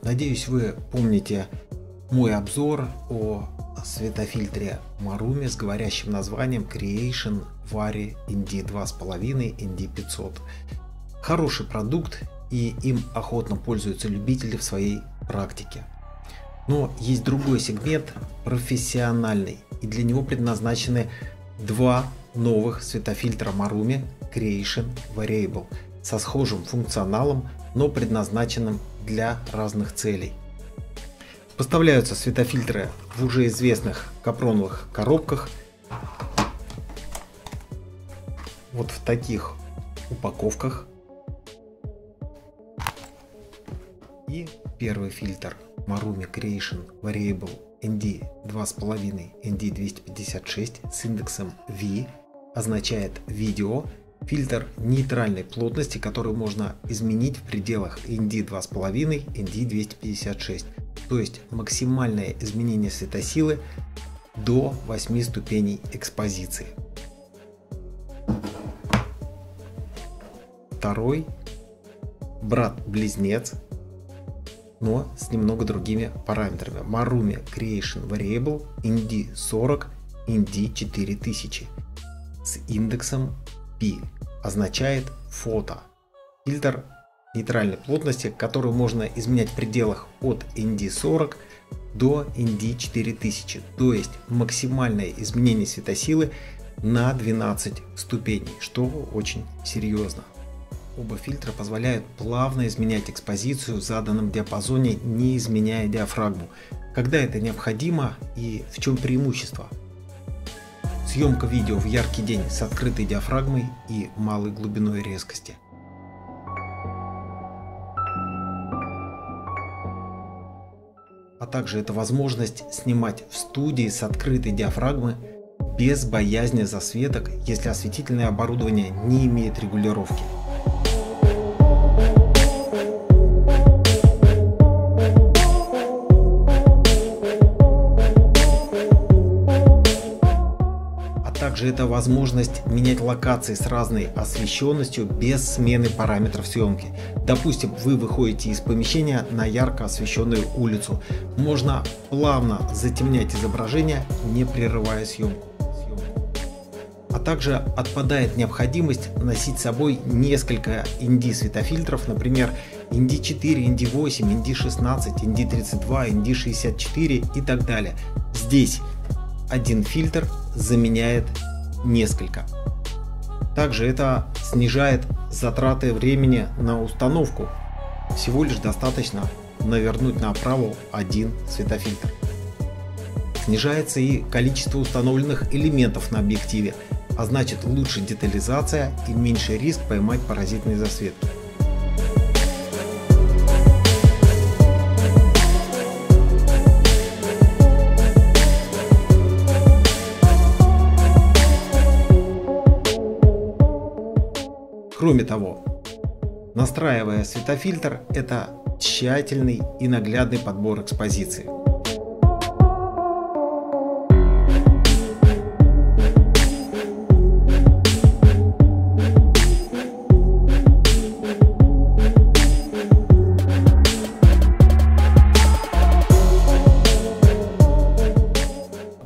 Надеюсь, вы помните мой обзор о светофильтре Marumi с говорящим названием Creation Vari ND 2.5 ND 500. Хороший продукт, и им охотно пользуются любители в своей практике. Но есть другой сегмент, профессиональный, и для него предназначены два новых светофильтра Marumi Creation Variable со схожим функционалом, но предназначенным для разных целей. Поставляются светофильтры в уже известных капроновых коробках, вот в таких упаковках. И первый фильтр Marumi Creation Variable ND 2.5 ND 256 с индексом V означает видео. Фильтр нейтральной плотности, который можно изменить в пределах ND 2.5 ND 256. То есть максимальное изменение светосилы до 8 ступеней экспозиции. Второй брат-близнец, но с немного другими параметрами. Marumi Creation Variable ND 40 ND 4000 с индексом P означает фото. Фильтр нейтральной плотности, который можно изменять в пределах от ND 40 до ND 4000, то есть максимальное изменение светосилы на 12 ступеней, что очень серьезно. Оба фильтра позволяют плавно изменять экспозицию в заданном диапазоне, не изменяя диафрагму. Когда это необходимо и в чем преимущество? Съемка видео в яркий день с открытой диафрагмой и малой глубиной резкости. А также это возможность снимать в студии с открытой диафрагмой без боязни засветок, если осветительное оборудование не имеет регулировки. Также это возможность менять локации с разной освещенностью без смены параметров съемки. Допустим, вы выходите из помещения на ярко освещенную улицу. Можно плавно затемнять изображение, не прерывая съемку. А также отпадает необходимость носить с собой несколько ND светофильтров, например, ND 4, ND 8, ND 16, ND 32, ND 64 и так далее. Здесь один фильтр заменяет несколько. Также это снижает затраты времени на установку. Всего лишь достаточно навернуть на оправу один светофильтр. Снижается и количество установленных элементов на объективе, а значит лучше детализация и меньший риск поймать паразитные засветки. Кроме того, настраивая светофильтр, это тщательный и наглядный подбор экспозиции.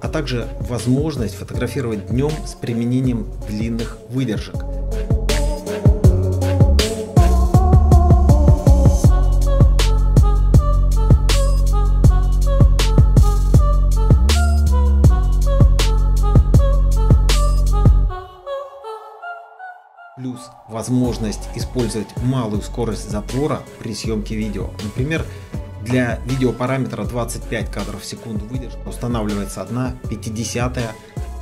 А также возможность фотографировать днем с применением длинных выдержек. Плюс возможность использовать малую скорость затвора при съемке видео. Например, для видеопараметра 25 кадров в секунду выдержка устанавливается 1/50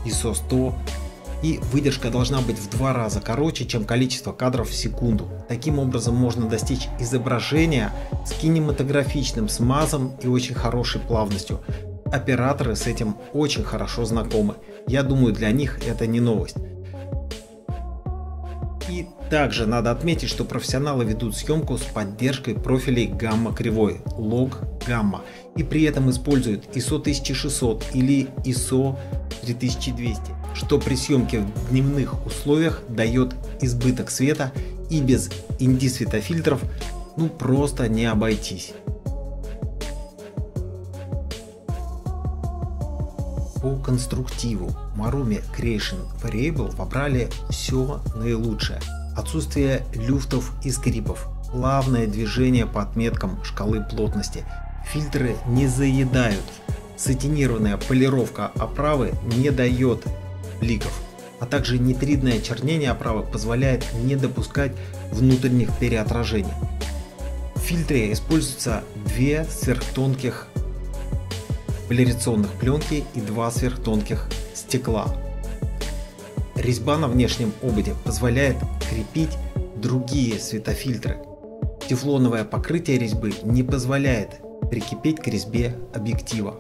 ISO 100, и выдержка должна быть в 2 раза короче, чем количество кадров в секунду. Таким образом можно достичь изображения с кинематографичным смазом и очень хорошей плавностью. Операторы с этим очень хорошо знакомы. Я думаю, для них это не новость. И также надо отметить, что профессионалы ведут съемку с поддержкой профилей гамма-кривой log-gamma и при этом используют ISO 1600 или ISO 3200, что при съемке в дневных условиях дает избыток света, и без ND светофильтров просто не обойтись. По конструктиву Marumi Creation Variable вобрали все наилучшее. Отсутствие люфтов и скрипов, плавное движение по отметкам шкалы плотности, фильтры не заедают, сатинированная полировка оправы не дает бликов, а также нитридное чернение оправы позволяет не допускать внутренних переотражений. В фильтре используются две сверхтонких поляризационных пленки и два сверхтонких стекла. Резьба на внешнем ободе позволяет крепить другие светофильтры. Тефлоновое покрытие резьбы не позволяет прикипеть к резьбе объектива,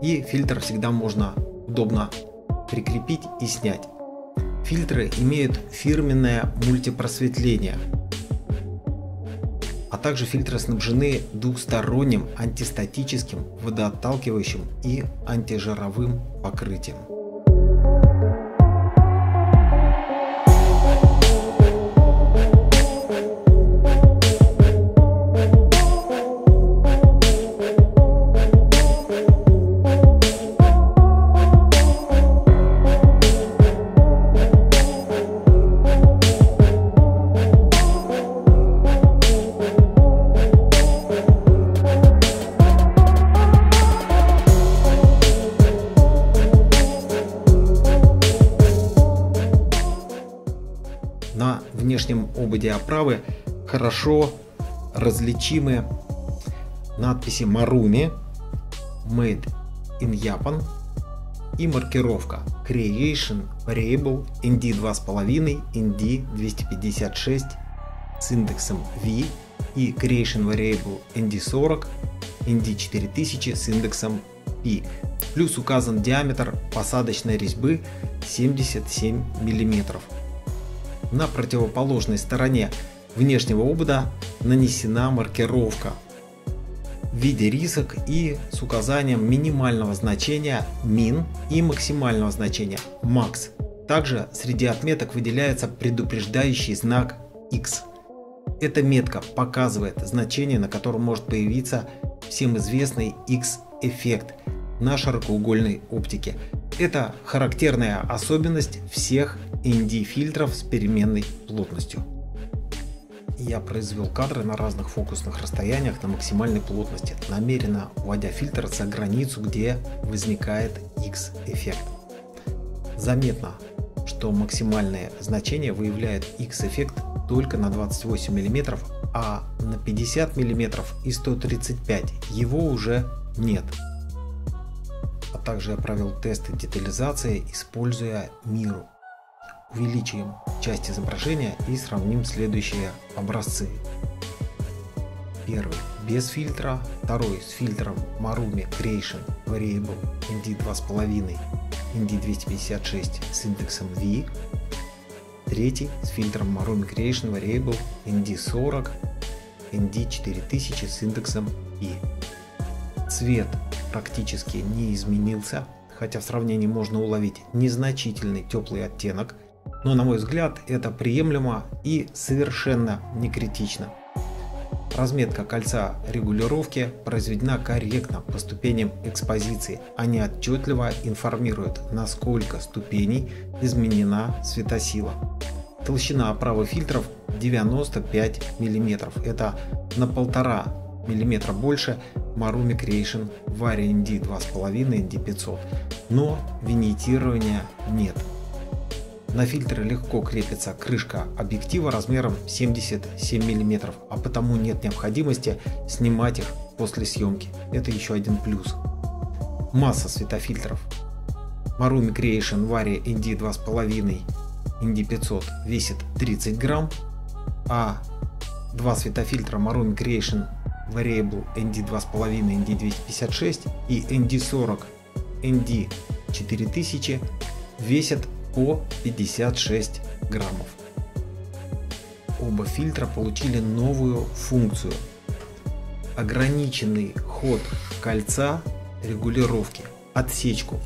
и фильтр всегда можно удобно прикрепить и снять. Фильтры имеют фирменное мультипросветление, а также фильтры снабжены двухсторонним антистатическим, водоотталкивающим и антижировым покрытием. На внешнем ободе оправы хорошо различимы надписи Marumi, Made in Japan и маркировка Creation Variable ND2.5, ND256 с индексом V и Creation Variable ND40, ND4000 с индексом P. Плюс указан диаметр посадочной резьбы 77 мм. На противоположной стороне внешнего обода нанесена маркировка в виде рисок и с указанием минимального значения min и максимального значения max. Также среди отметок выделяется предупреждающий знак X. Эта метка показывает значение, на котором может появиться всем известный X-эффект на широкоугольной оптике. Это характерная особенность всех ND фильтров с переменной плотностью. Я произвел кадры на разных фокусных расстояниях на максимальной плотности, намеренно вводя фильтр за границу, где возникает X-эффект. Заметно, что максимальное значение выявляет X-эффект только на 28 мм, а на 50 мм и 135 его уже нет. А также я провел тесты детализации, используя Миру. Увеличим часть изображения и сравним следующие образцы. Первый без фильтра, второй с фильтром Marumi Creation Variable ND2.5, ND256 с индексом V, третий с фильтром Marumi Creation Variable ND40, ND4000 с индексом I. Цвет практически не изменился, хотя в сравнении можно уловить незначительный теплый оттенок, но на мой взгляд это приемлемо и совершенно не критично. Разметка кольца регулировки произведена корректно по ступеням экспозиции. Они отчетливо информируют, на сколько ступеней изменена светосила. Толщина оправы фильтров 95 мм. Это на 1,5 мм больше Marumi Creation Vari ND2.5 ND500, но виньетирования нет. На фильтре легко крепится крышка объектива размером 77 мм, а потому нет необходимости снимать их после съемки. Это еще один плюс. Масса светофильтров. Marumi Creation Vari ND2.5 ND500 весит 30 грамм, а два светофильтра Marumi Creation Variable ND2.5 ND256 и ND40 ND4000 весят по 56 граммов. Оба фильтра получили новую функцию – ограниченный ход кольца регулировки, отсечку.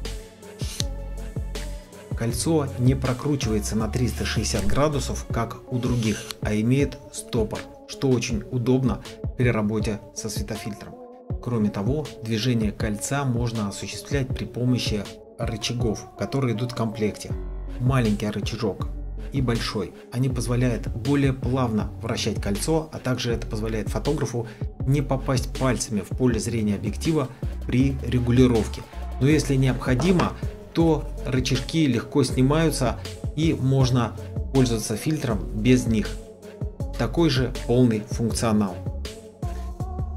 Кольцо не прокручивается на 360 градусов, как у других, а имеет стопор, что очень удобно при работе со светофильтром. Кроме того, движение кольца можно осуществлять при помощи рычагов, которые идут в комплекте. Маленький рычажок и большой. Они позволяют более плавно вращать кольцо, а также это позволяет фотографу не попасть пальцами в поле зрения объектива при регулировке. Но если необходимо, то рычажки легко снимаются и можно пользоваться фильтром без них. Такой же полный функционал.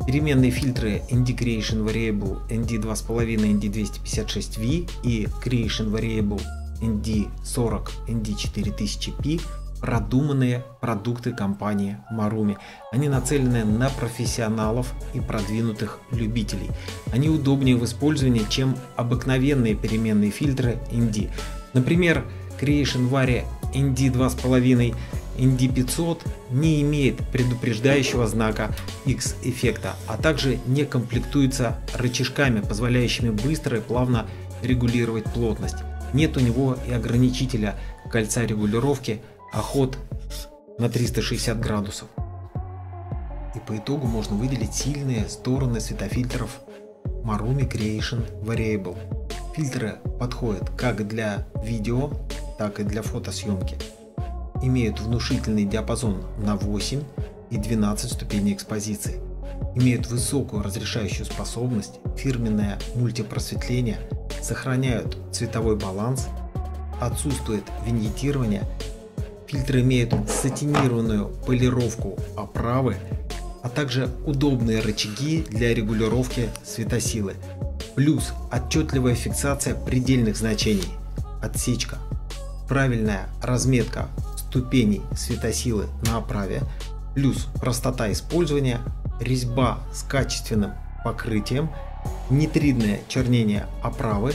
Переменные фильтры ND Creation Variable ND2.5 ND256V и Creation Variable ND40 ND4000P продуманные продукты компании Marumi. Они нацелены на профессионалов и продвинутых любителей. Они удобнее в использовании, чем обыкновенные переменные фильтры ND. Например, Creation Vari ND2.5 ND500 не имеет предупреждающего знака X-эффекта, а также не комплектуется рычажками, позволяющими быстро и плавно регулировать плотность. Нет у него и ограничителя кольца регулировки, а ход на 360 градусов. И по итогу можно выделить сильные стороны светофильтров Marumi Creation Variable. Фильтры подходят как для видео, так и для фотосъемки. Имеют внушительный диапазон на 8 и 12 ступеней экспозиции. Имеют высокую разрешающую способность, фирменное мультипросветление, сохраняют цветовой баланс, отсутствует виньетирование. Фильтры имеют сатинированную полировку оправы, а также удобные рычаги для регулировки светосилы. Плюс отчетливая фиксация предельных значений, отсечка, правильная разметка ступеней светосилы на оправе, плюс простота использования, резьба с качественным покрытием, нитридное чернение оправы,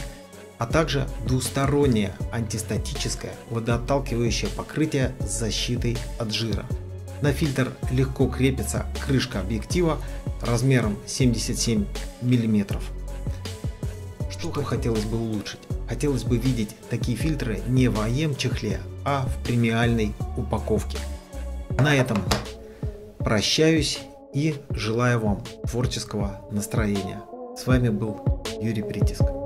а также двустороннее антистатическое водоотталкивающее покрытие с защитой от жира. На фильтр легко крепится крышка объектива размером 77 мм. Что хотелось бы улучшить? Хотелось бы видеть такие фильтры не в АЕМ чехле, а в премиальной упаковке. На этом прощаюсь и желаю вам творческого настроения. С вами был Юрий Притиск.